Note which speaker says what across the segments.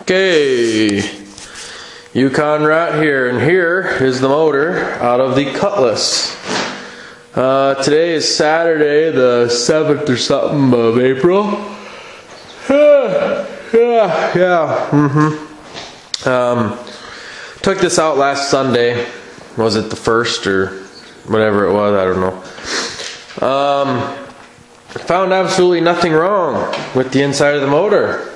Speaker 1: Okay, Yukon Rat here, and here is the motor out of the Cutlass. Today is Saturday, the 7th or something of April. Took this out last Sunday. Was it the 1st or whatever it was? I don't know. Found absolutely nothing wrong with the inside of the motor.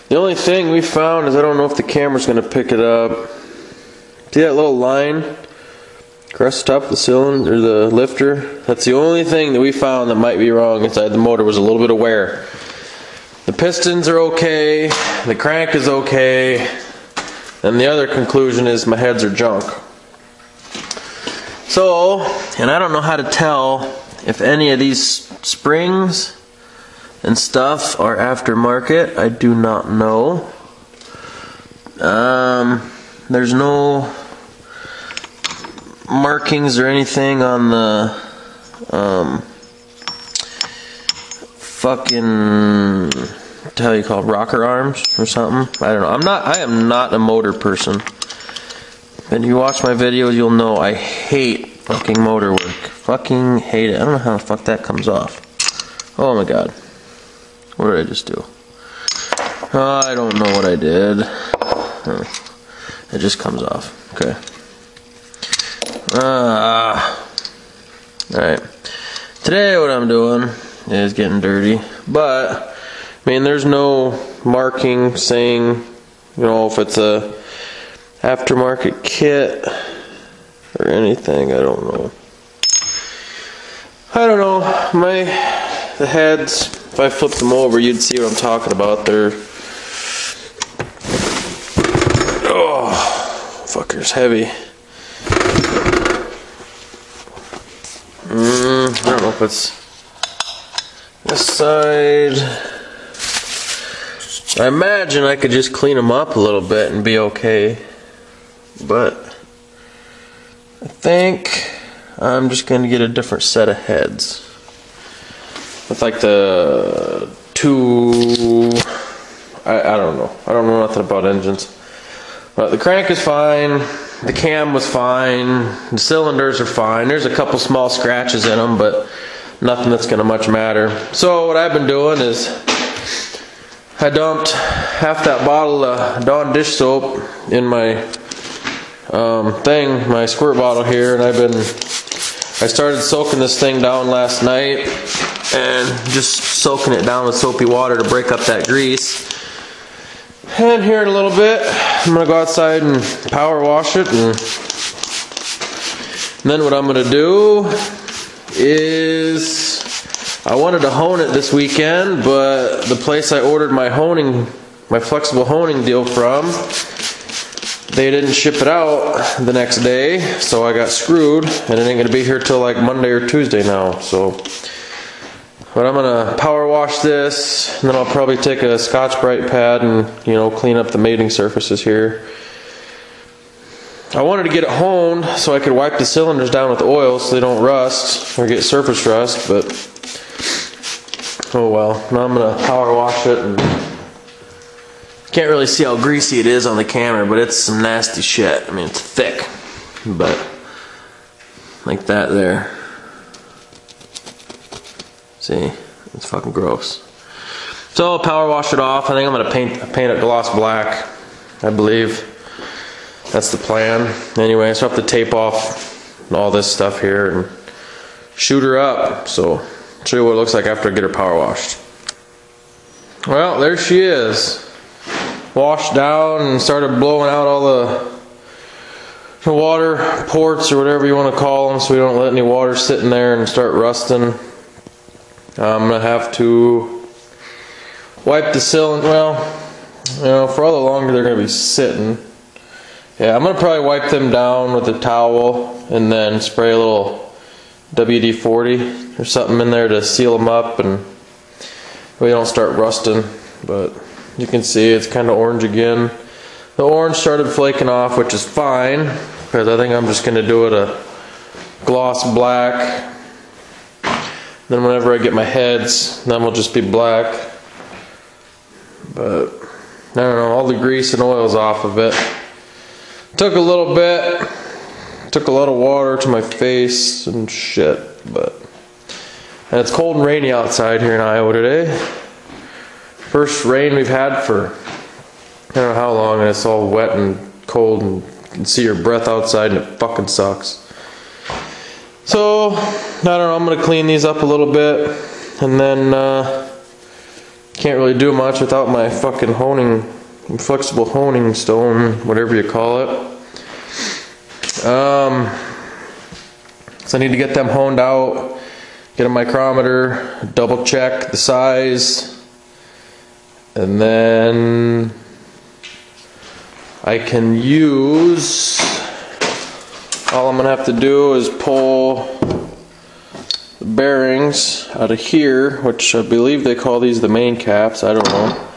Speaker 1: The only thing we found is, I don't know if the camera's going to pick it up. See that little line across the top of the cylinder, or the lifter? That's the only thing that we found that might be wrong inside the motor, was a little bit of wear. The pistons are okay, the crank is okay, and the other conclusion is my heads are junk. So, and I don't know how to tell if any of these springs and stuff are aftermarket. I do not know. There's no markings or anything on the fucking, what the hell you call it, rocker arms or something. I don't know. I am not a motor person. And you watch my videos, you'll know I hate fucking motor work. Fucking hate it. I don't know how the fuck that comes off. Oh my god. What did I just do? I don't know what I did. It just comes off. Okay. Alright. Today what I'm doing is getting dirty. But, I mean, there's no marking saying, you know, if it's a aftermarket kit or anything. I don't know. I don't know. The heads, if I flip them over, you'd see what I'm talking about. They're, oh, fucker's heavy. I don't know if it's this side. I imagine I could just clean them up a little bit and be okay. But I think I'm just going to get a different set of heads. With like the two, I don't know. I don't know nothing about engines. But the crank is fine. The cam was fine. The cylinders are fine. There's a couple small scratches in them, but nothing that's going to much matter. So what I've been doing is I dumped half that bottle of Dawn dish soap in my my squirt bottle here, and I started soaking this thing down last night and just soaking it down with soapy water to break up that grease. And here in a little bit I'm gonna go outside and power wash it, and then what I'm gonna do is, I wanted to hone it this weekend, but the place I ordered my flexible honing deal from, they didn't ship it out the next day, so I got screwed, and it ain't gonna be here till like Monday or Tuesday now. So, but I'm gonna power wash this, and then I'll probably take a Scotch-Brite pad and, you know, clean up the mating surfaces here. I wanted to get it honed so I could wipe the cylinders down with oil so they don't rust or get surface rust, but oh well. Now I'm gonna power wash it, and can't really see how greasy it is on the camera, but it's some nasty shit. I mean, it's thick, but like that there. See, it's fucking gross. So I'll power wash it off. I think I'm gonna paint it gloss black. I believe that's the plan. Anyway, so I have to tape off all this stuff here and shoot her up. So I'll show you what it looks like after I get her power washed. Well, there she is. Washed down and started blowing out all the water ports, or whatever you want to call them, so we don't let any water sit in there and start rusting. I'm gonna have to wipe the cylinder. Well, you know, for all the longer they're gonna be sitting, yeah, I'm gonna probably wipe them down with a towel and then spray a little WD-40 or something in there to seal them up and we don't start rusting. But you can see it's kind of orange again. The orange started flaking off, which is fine, because I think I'm just going to do it a gloss black. Then whenever I get my heads, then will just be black. but I don't know, all the grease and oil's off of it. Took a little bit, took a lot of water to my face and shit, but and it's cold and rainy outside here in Iowa today. First rain we've had for I don't know how long, and it's all wet and cold, and you can see your breath outside, and it fucking sucks. So, I don't know, I'm gonna clean these up a little bit, and then can't really do much without my fucking honing, flexible honing stone, whatever you call it. So I need to get them honed out, get a micrometer, double check the size, and then I can use, all I'm gonna have to do is pull the bearings out of here, which I believe they call these the main caps, I don't know.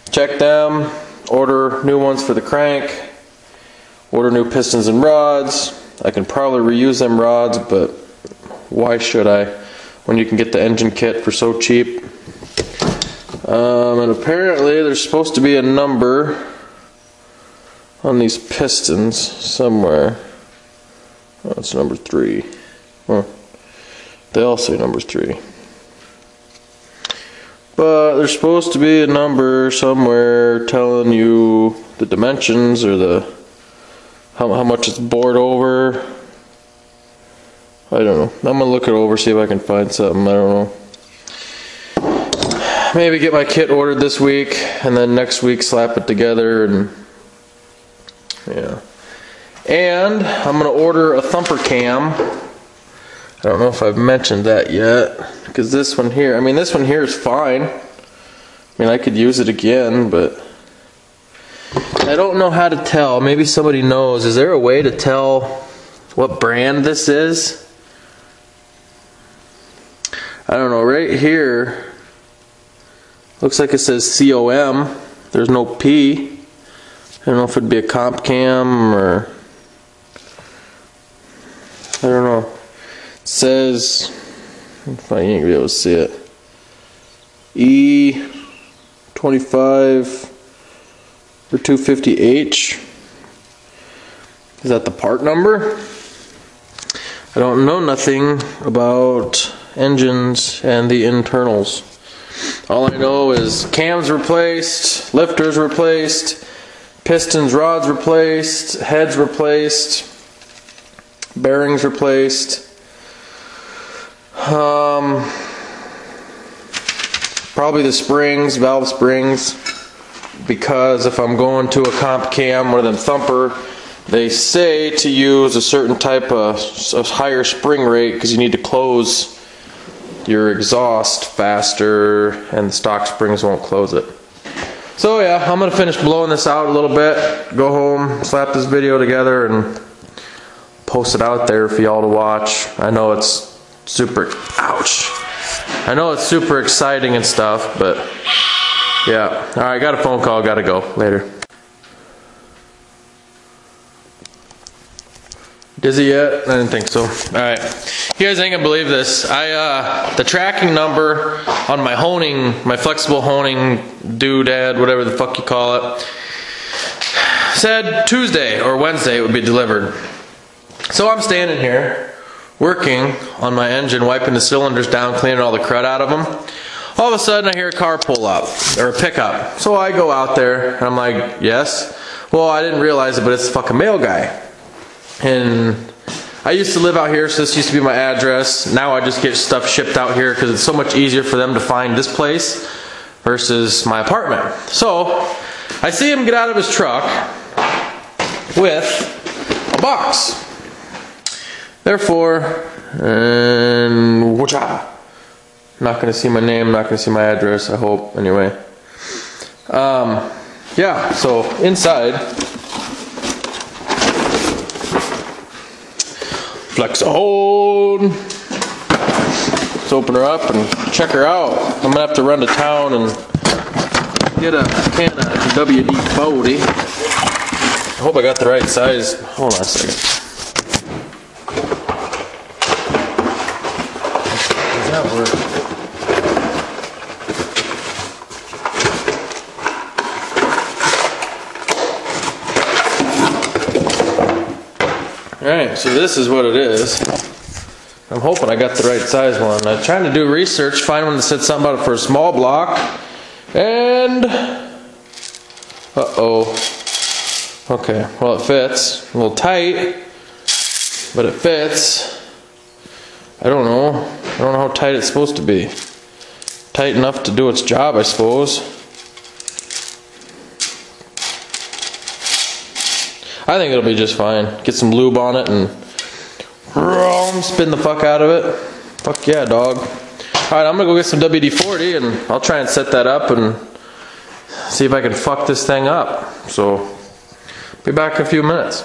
Speaker 1: Check them, order new ones for the crank, order new pistons and rods. I can probably reuse them rods, but why should I when you can get the engine kit for so cheap? And apparently there's supposed to be a number on these pistons somewhere. Oh, it's number 3. Huh. They all say number 3. But there's supposed to be a number somewhere telling you the dimensions or the how much it's bored over. I don't know. I'm gonna look it over, see if I can find something. I don't know. Maybe get my kit ordered this week, and then next week slap it together, and yeah. And I'm gonna order a thumper cam. I don't know if I've mentioned that yet, because this one here, I mean, this one here is fine. I mean, I could use it again, but I don't know how to tell. Maybe somebody knows. Is there a way to tell what brand this is? I don't know. Right here, looks like it says COM. There's no P. I don't know if it'd be a comp cam or I don't know. It says, if I ain't be able to see it, E25 or 250H. Is that the part number? I don't know nothing about engines and the internals. All I know is cams replaced, lifters replaced, pistons, rods replaced, heads replaced, bearings replaced. Probably the springs, valve springs, because if I'm going to a comp cam, one of them thumper, they say to use a certain type of higher spring rate because you need to close your exhaust faster and the stock springs won't close it. So yeah, I'm gonna finish blowing this out a little bit, go home, slap this video together, and post it out there for y'all to watch. I know it's super, ouch. I know it's super exciting and stuff, but yeah. Alright, got a phone call, gotta go. Later. Dizzy yet? I didn't think so. Alright. You guys ain't gonna believe this. The tracking number on my honing, my flexible honing doodad, whatever the fuck you call it, said Tuesday or Wednesday it would be delivered. So I'm standing here, working on my engine, wiping the cylinders down, cleaning all the crud out of them. All of a sudden I hear a car pull up, or a pickup. So I go out there, and I'm like, yes? Well, I didn't realize it, but it's the fucking mail guy. And I used to live out here, so this used to be my address. Now I just get stuff shipped out here because it's so much easier for them to find this place versus my apartment. So I see him get out of his truck with a box. Therefore, and whatcha? Not gonna see my name, not gonna see my address, I hope, anyway. Yeah, so inside, flex hold. Let's open her up and check her out. I'm gonna have to run to town and get a can of WD-40. I hope I got the right size. Hold on a second. Does that work? Alright, so this is what it is. I'm hoping I got the right size one. I'm trying to do research, find one that said something about it for a small block. And... uh-oh. Okay, well it fits. A little tight, but it fits. I don't know. I don't know how tight it's supposed to be. Tight enough to do its job, I suppose. I think it'll be just fine. Get some lube on it and spin the fuck out of it. Fuck yeah, dog. Alright, I'm gonna go get some WD-40 and I'll try and set that up and see if I can fuck this thing up. So, be back in a few minutes.